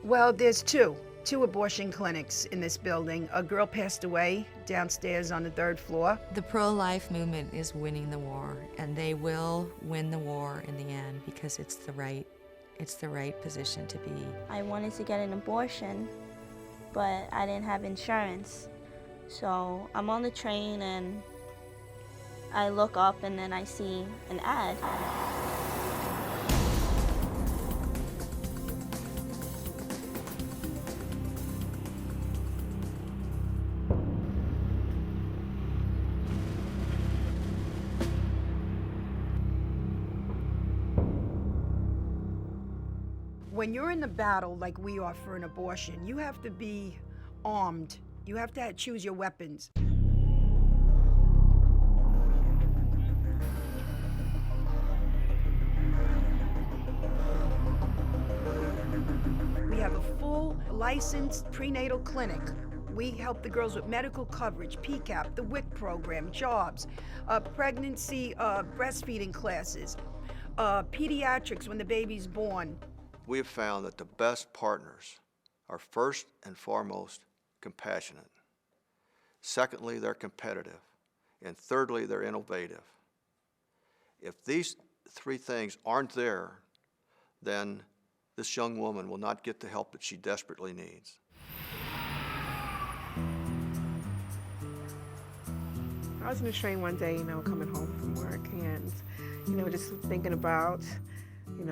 Well, there's two abortion clinics in this building. A girl passed away downstairs on the 3rd floor. The pro-life movement is winning the war, and they will win the war in the end because it's the right position to be. I wanted to get an abortion, but I didn't have insurance. So I'm on the train and I look up and then I see an ad. When you're in the battle like we are for an abortion, you have to be armed. You have to choose your weapons. We have a full licensed prenatal clinic. We help the girls with medical coverage, PCAP, the WIC program, jobs, pregnancy, breastfeeding classes, pediatrics when the baby's born. We have found that the best partners are first and foremost compassionate. Secondly, they're competitive. And thirdly, they're innovative. If these 3 things aren't there, then this young woman will not get the help that she desperately needs. I was in the train one day, coming home from work and, just thinking about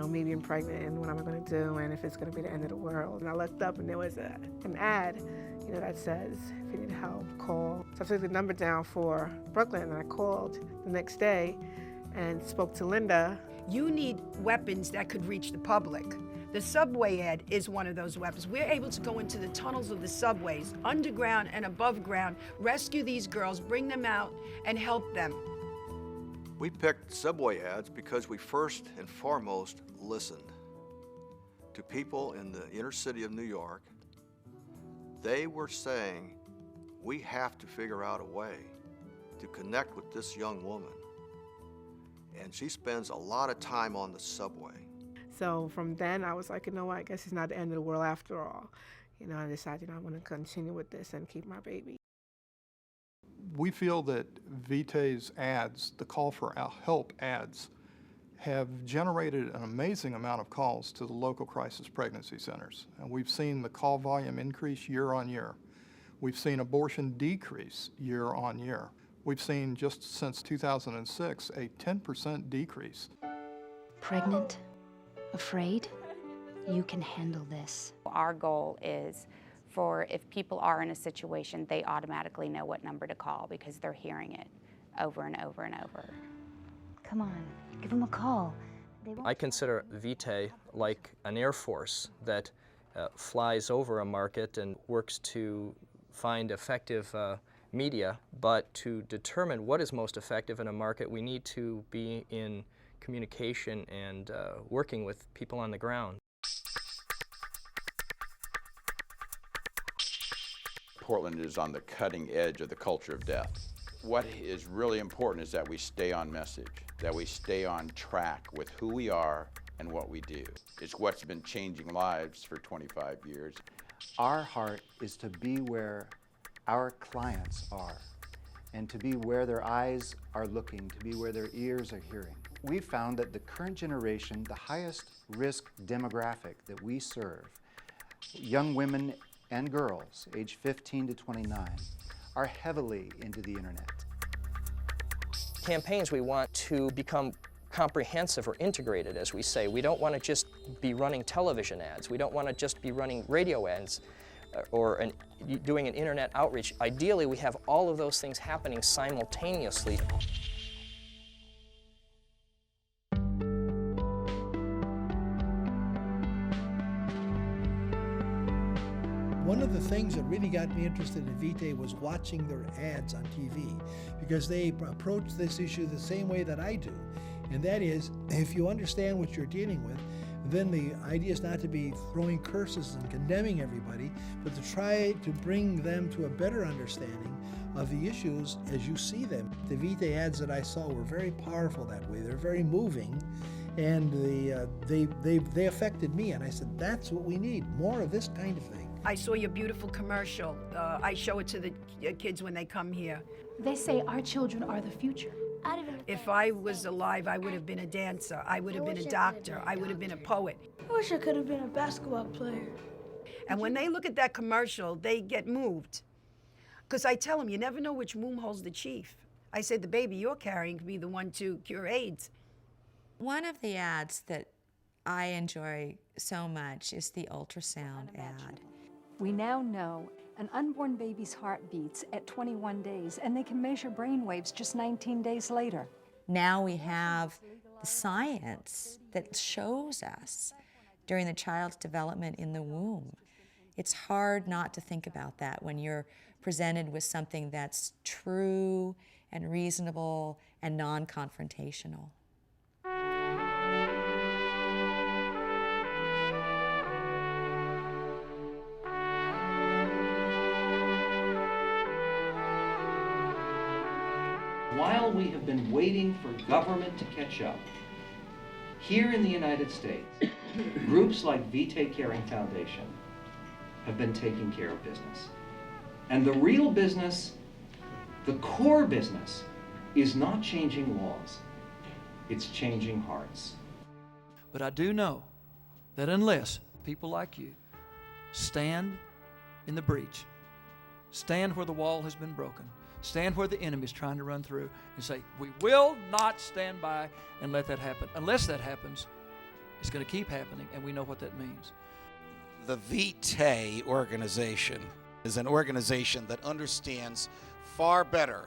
me being pregnant and what am I going to do and if it's going to be the end of the world. And I looked up and there was an ad, that says, if you need help, call. So I took the number down for Brooklyn and I called the next day and spoke to Linda. You need weapons that could reach the public. The subway ad is one of those weapons. We're able to go into the tunnels of the subways, underground and above ground, rescue these girls, bring them out, and help them. We picked subway ads because we first and foremost listened to people in the inner city of New York. They were saying, we have to figure out a way to connect with this young woman. And she spends a lot of time on the subway. So from then I was like, I guess it's not the end of the world after all. I decided I want to continue with this and keep my baby. We feel that Vitae's ads, the call for help ads, have generated an amazing amount of calls to the local crisis pregnancy centers. And we've seen the call volume increase year on year. We've seen abortion decrease year on year. We've seen just since 2006 a 10% decrease. Pregnant? Afraid? You can handle this. Our goal is for if people are in a situation, they automatically know what number to call because they're hearing it over and over and over. Come on, give them a call. I consider Vitae like an air force that flies over a market and works to find effective media, but to determine what is most effective in a market, we need to be in communication and working with people on the ground. Portland is on the cutting edge of the culture of death. What is really important is that we stay on message, that we stay on track with who we are and what we do. It's what's been changing lives for 25 years. Our heart is to be where our clients are and to be where their eyes are looking, to be where their ears are hearing. We found that the current generation, the highest risk demographic that we serve, young women and girls aged 15 to 29, are heavily into the internet. Campaigns, we want to become comprehensive or integrated, as we say. We don't want to just be running television ads. We don't want to just be running radio ads or doing an internet outreach. Ideally, we have all of those things happening simultaneously. One of the things that really got me interested in Vitae was watching their ads on TV, because they approach this issue the same way that I do. And that is, if you understand what you're dealing with, then the idea is not to be throwing curses and condemning everybody, but to try to bring them to a better understanding of the issues as you see them. The Vitae ads that I saw were very powerful that way. They're very moving, and they affected me. And I said, that's what we need, more of this kind of thing. I saw your beautiful commercial. I show it to the kids when they come here. They say our children are the future. If I was alive, I would have been a dancer. I would have been a doctor. I would have been a poet. I wish I could have been a basketball player. And when they look at that commercial, they get moved. Because I tell them, you never know which womb holds the chief. I said, the baby you're carrying could be the one to cure AIDS. One of the ads that I enjoy so much is the ultrasound ad. We now know an unborn baby's heart beats at 21 days, and they can measure brain waves just 19 days later. Now we have the science that shows us during the child's development in the womb. It's hard not to think about that when you're presented with something that's true and reasonable and non-confrontational. While we have been waiting for government to catch up, here in the United States, groups like Vitae Caring Foundation have been taking care of business. And the real business, the core business, is not changing laws, it's changing hearts. But I do know that unless people like you stand in the breach, stand where the wall has been broken, stand where the enemy is trying to run through, and say, we will not stand by and let that happen. Unless that happens, it's going to keep happening, and we know what that means. The Vitae organization is an organization that understands far better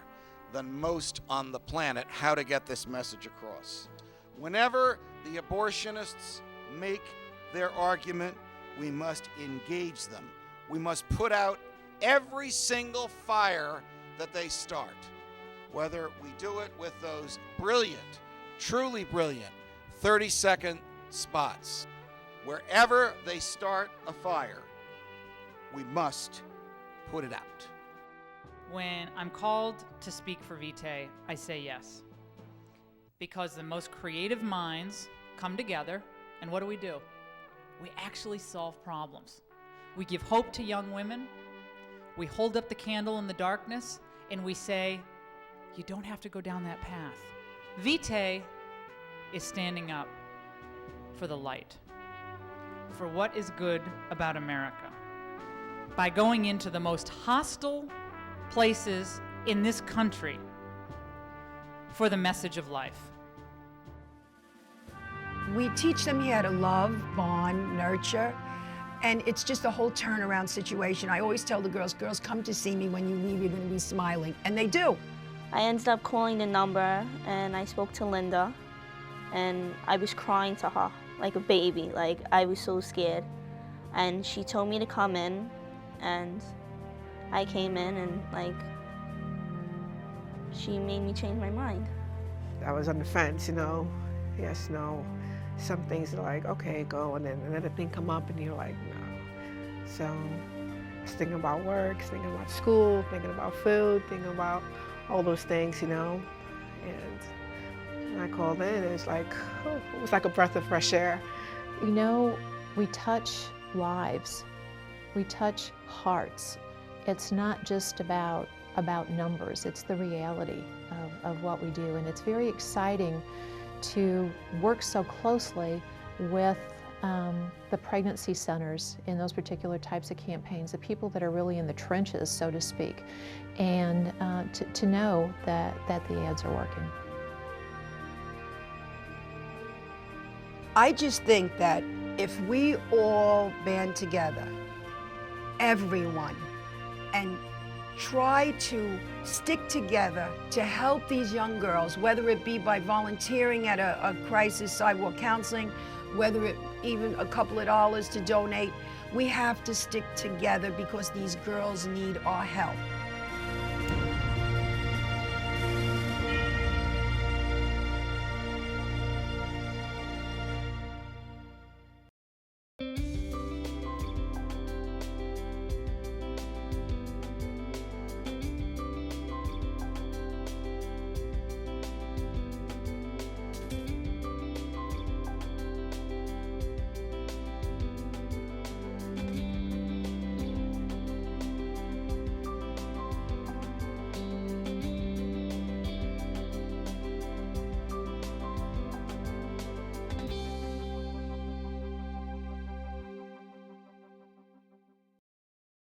than most on the planet how to get this message across. Whenever the abortionists make their argument, we must engage them. We must put out every single fire that they start. Whether we do it with those brilliant, truly brilliant 30-second spots. Wherever they start a fire, we must put it out. When I'm called to speak for Vitae, I say yes. Because the most creative minds come together, and what do? We actually solve problems. We give hope to young women, we hold up the candle in the darkness, and we say, you don't have to go down that path. Vitae is standing up for the light, for what is good about America, by going into the most hostile places in this country for the message of life. We teach them how to love, bond, nurture, and it's just a whole turnaround situation. I always tell the girls, come to see me when you leave, you're gonna be smiling, and they do. I ended up calling the number and I spoke to Linda, and I was crying to her like a baby, like I was so scared. And she told me to come in, and I came in, and like she made me change my mind. I was on the fence, yes, no. Some things are like, okay, go, and then another thing come up and you're like, no. So I was thinking about work, thinking about school, thinking about food, thinking about all those things, And when I called in, it was like a breath of fresh air. We touch lives, we touch hearts. It's not just about numbers, it's the reality of what we do, and it's very exciting to work so closely with the pregnancy centers in those particular types of campaigns, the people that are really in the trenches, so to speak, and to know that the ads are working. I just think that if we all band together, everyone, and try to stick together to help these young girls, whether it be by volunteering at a crisis sidewalk counseling, whether it even a couple of dollars to donate, we have to stick together because these girls need our help.